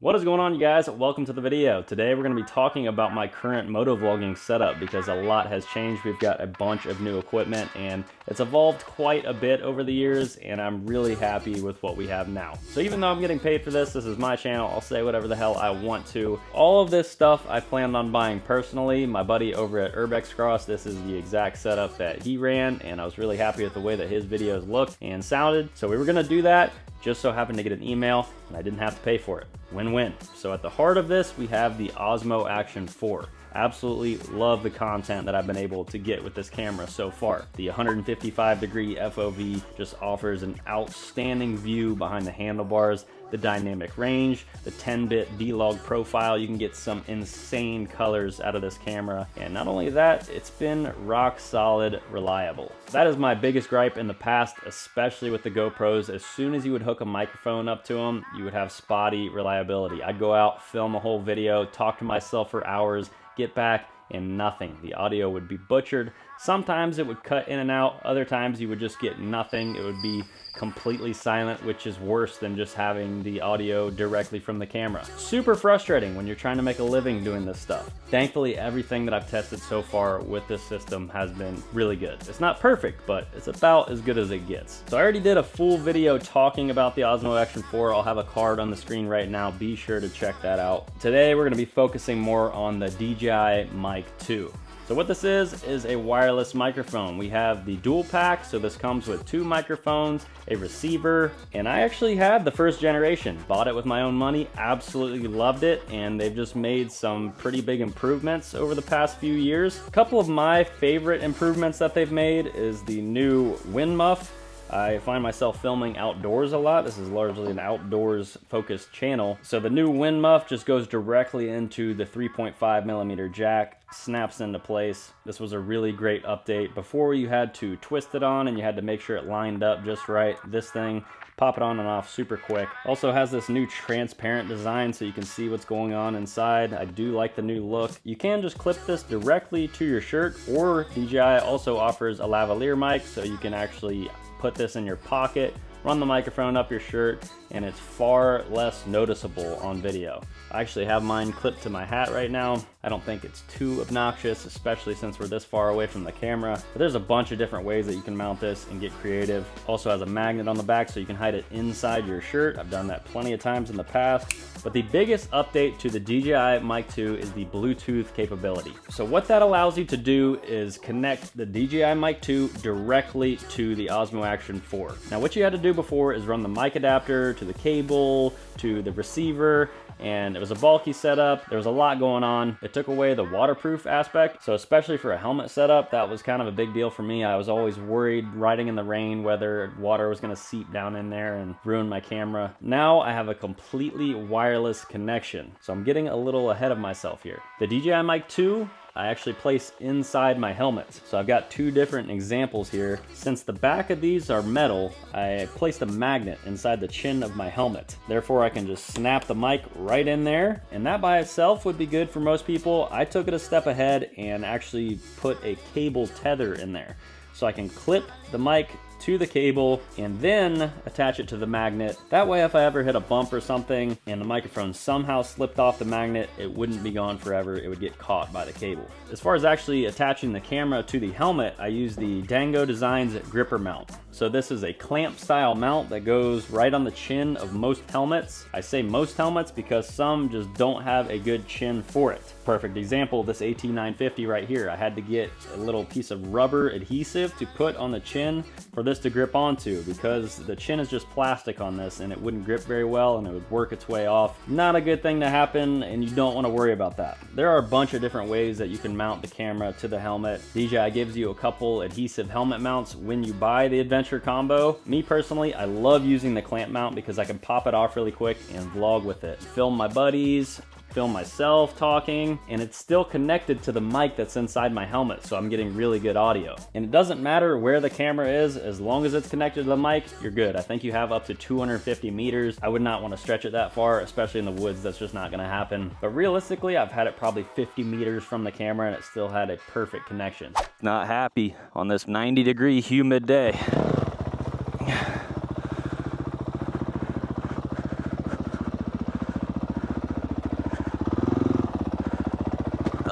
What is going on, you guys? Welcome to the video. Today we're going to be talking about my current motovlogging setup because a lot has changed. We've got a bunch of new equipment and it's evolved quite a bit over the years, and I'm really happy with what we have now. So even though I'm getting paid for this is my channel, I'll say whatever the hell I want to. All of this stuff I planned on buying personally. My buddy over at Urbex Cross, this is the exact setup that he ran, and I was really happy with the way that his videos looked and sounded. So we were going to do that. Just so happened to get an email and I didn't have to pay for it. Win-win. So at the heart of this, we have the Osmo Action 4. Absolutely love the content that I've been able to get with this camera so far. The 155-degree FOV just offers an outstanding view behind the handlebars, the dynamic range, the 10-bit D-Log profile. You can get some insane colors out of this camera. And not only that, it's been rock solid reliable. That is my biggest gripe in the past, especially with the GoPros. As soon as you would hook a microphone up to them, you would have spotty reliability. I'd go out, film a whole video, talk to myself for hours, get back, and nothing. The audio would be butchered. Sometimes it would cut in and out. Other times you would just get nothing. It would be completely silent, which is worse than just having the audio directly from the camera. Super frustrating when you're trying to make a living doing this stuff. Thankfully, everything that I've tested so far with this system has been really good. It's not perfect, but it's about as good as it gets. So I already did a full video talking about the Osmo Action 4. I'll have a card on the screen right now. Be sure to check that out. Today, we're gonna be focusing more on the DJI Mic 2. So what this is a wireless microphone. We have the dual pack, so this comes with 2 microphones, a receiver, and I actually had the first generation. Bought it with my own money, absolutely loved it, and they've just made some pretty big improvements over the past few years. A couple of my favorite improvements that they've made is the new wind muff. I find myself filming outdoors a lot. This is largely an outdoors focused channel. So the new wind muff just goes directly into the 3.5mm jack, snaps into place. This was a really great update. Before, you had to twist it on and you had to make sure it lined up just right. This thing, pop it on and off super quick. Also has this new transparent design so you can see what's going on inside. I do like the new look. You can just clip this directly to your shirt, or DJI also offers a lavalier mic so you can actually put this in your pocket, run the microphone up your shirt, and it's far less noticeable on video. I actually have mine clipped to my hat right now. I don't think it's too obnoxious, especially since we're this far away from the camera. But there's a bunch of different ways that you can mount this and get creative. Also has a magnet on the back so you can hide it inside your shirt. I've done that plenty of times in the past. But the biggest update to the DJI Mic 2 is the Bluetooth capability. So what that allows you to do is connect the DJI Mic 2 directly to the Osmo Action 4. Now what you had to do before is run the mic adapter to the cable, to the receiver, and it was a bulky setup. There was a lot going on. It took away the waterproof aspect, so especially for a helmet setup, that was kind of a big deal for me. I was always worried riding in the rain whether water was going to seep down in there and ruin my camera. Now I have a completely wireless connection, so I'm getting a little ahead of myself here. The DJI Mic 2 I actually place inside my helmet. So I've got 2 different examples here. Since the back of these are metal, I placed a magnet inside the chin of my helmet. Therefore, I can just snap the mic right in there, and that by itself would be good for most people. I took it a step ahead and actually put a cable tether in there. So I can clip the mic to the cable and then attach it to the magnet. That way, if I ever hit a bump or something and the microphone somehow slipped off the magnet, it wouldn't be gone forever. It would get caught by the cable. As far as actually attaching the camera to the helmet, I use the Dango Designs gripper mount. So this is a clamp style mount that goes right on the chin of most helmets. I say most helmets because some just don't have a good chin for it. Perfect example, this AT950 right here. I had to get a little piece of rubber adhesive to put on the chin for this to grip onto, because the chin is just plastic on this and it wouldn't grip very well and it would work its way off. Not a good thing to happen, and you don't want to worry about that. There are a bunch of different ways that you can mount the camera to the helmet. DJI gives you a couple adhesive helmet mounts when you buy the Adventure combo. Me personally, I love using the clamp mount because I can pop it off really quick and vlog with it. Film my buddies, film myself talking, and it's still connected to the mic that's inside my helmet, so I'm getting really good audio. And it doesn't matter where the camera is, as long as it's connected to the mic, you're good. I think you have up to 250 meters. I would not want to stretch it that far, especially in the woods. That's just not going to happen. But realistically, I've had it probably 50 meters from the camera and it still had a perfect connection. Not happy on this 90-degree humid day.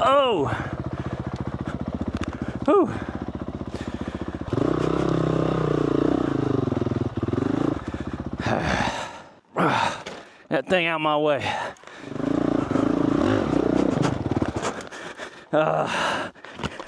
Oh! Whew. That thing out my way.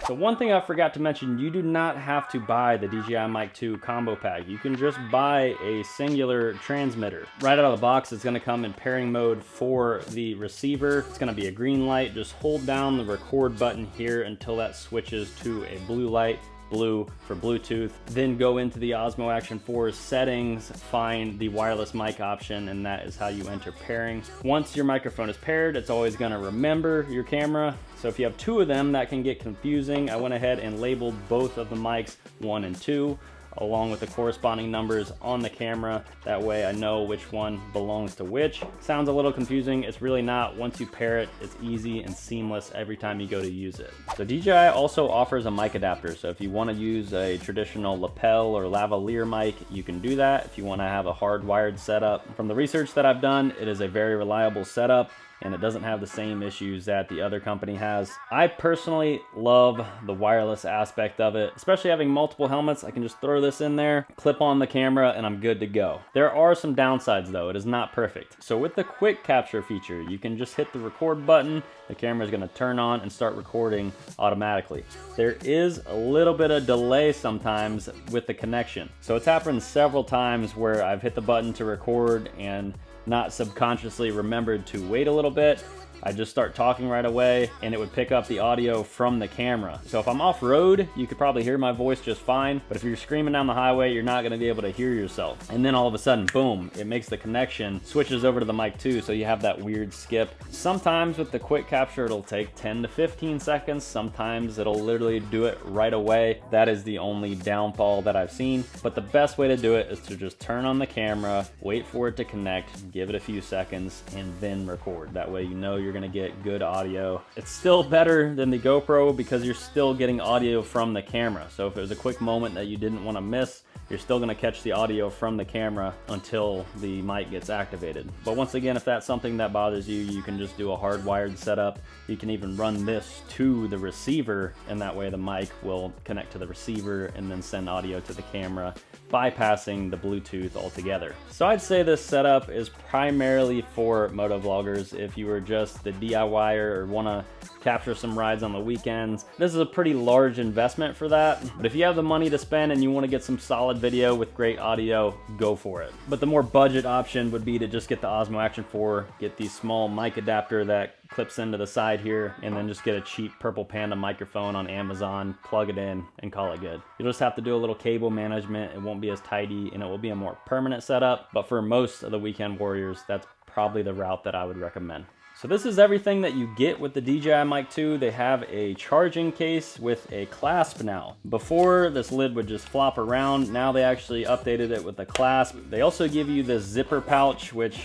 So one thing I forgot to mention, you do not have to buy the DJI Mic 2 combo pack. You can just buy a singular transmitter. Right out of the box, it's gonna come in pairing mode for the receiver. It's gonna be a green light. Just hold down the record button here until that switches to a blue light. Blue for Bluetooth, then go into the Osmo Action 4 settings, find the wireless mic option, and that is how you enter pairing. Once your microphone is paired, it's always going to remember your camera. So if you have two of them, that can get confusing. I went ahead and labeled both of the mics 1 and 2 along with the corresponding numbers on the camera. That way I know which one belongs to which. Sounds a little confusing, it's really not. Once you pair it, it's easy and seamless every time you go to use it. So DJI also offers a mic adapter, so if you want to use a traditional lapel or lavalier mic, you can do that. If you want to have a hardwired setup, from the research that I've done, it is a very reliable setup and it doesn't have the same issues that the other company has. I personally love the wireless aspect of it, especially having multiple helmets. I can just throw this in there, clip on the camera, and I'm good to go. There are some downsides though, it is not perfect. So with the quick capture feature, you can just hit the record button, the camera is gonna turn on and start recording automatically. There is a little bit of delay sometimes with the connection. So it's happened several times where I've hit the button to record and not subconsciously remembered to wait a little bit. I just start talking right away and it would pick up the audio from the camera. So if I'm off road, you could probably hear my voice just fine, but if you're screaming down the highway, you're not gonna be able to hear yourself. And then all of a sudden, boom, it makes the connection, switches over to the mic 2, so you have that weird skip. Sometimes with the quick capture, it'll take 10 to 15 seconds. Sometimes it'll literally do it right away. That is the only downfall that I've seen. But the best way to do it is to just turn on the camera, wait for it to connect, give it a few seconds, and then record. That way you know you're gonna get good audio. It's still better than the GoPro because you're still getting audio from the camera. So if it was a quick moment that you didn't want to miss, you're still going to catch the audio from the camera until the mic gets activated. But once again, if that's something that bothers you, you can just do a hardwired setup. You can even run this to the receiver, and that way the mic will connect to the receiver and then send audio to the camera, bypassing the Bluetooth altogether. So I'd say this setup is primarily for motovloggers. If you were just the DIYer or want to capture some rides on the weekends, this is a pretty large investment for that. But if you have the money to spend and you want to get some solid video with great audio, go for it. But the more budget option would be to just get the Osmo Action 4, get the small mic adapter that clips into the side here, and then just get a cheap Purple Panda microphone on Amazon, plug it in, and call it good. You'll just have to do a little cable management. It won't be as tidy, and it will be a more permanent setup. But for most of the weekend warriors, that's probably the route that I would recommend. So this is everything that you get with the DJI Mic 2. They have a charging case with a clasp now. Before, this lid would just flop around. Now they actually updated it with a clasp. They also give you this zipper pouch, which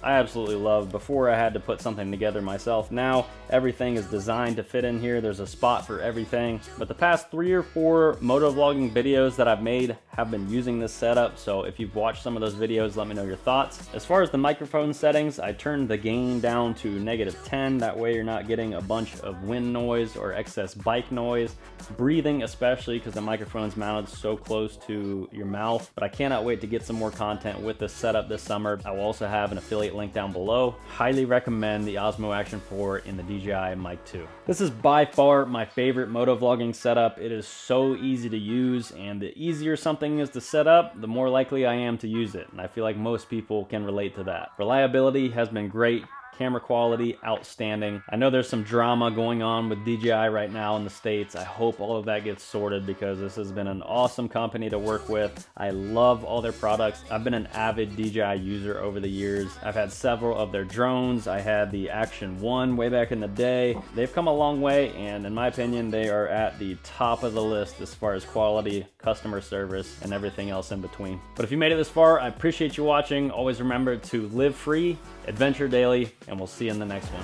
I absolutely love. Before, I had to put something together myself. Now everything is designed to fit in here. There's a spot for everything. But the past 3 or 4 motovlogging videos that I've made have been using this setup. So if you've watched some of those videos, let me know your thoughts. As far as the microphone settings, I turned the gain down to -10. That way you're not getting a bunch of wind noise or excess bike noise. Breathing especially, because the microphone's mounted so close to your mouth. But I cannot wait to get some more content with this setup this summer. I will also have an affiliate link down below. Highly recommend the Osmo Action 4 and the DJI Mic 2. This is by far my favorite motovlogging setup. It is so easy to use, and the easier something is to set up, the more likely I am to use it. And I feel like most people can relate to that. Reliability has been great. Camera quality, outstanding. I know there's some drama going on with DJI right now in the States. I hope all of that gets sorted because this has been an awesome company to work with. I love all their products. I've been an avid DJI user over the years. I've had several of their drones. I had the Action 1 way back in the day. They've come a long way, and in my opinion, they are at the top of the list as far as quality, customer service, and everything else in between. But if you made it this far, I appreciate you watching. Always remember to live free, adventure daily, and we'll see you in the next one.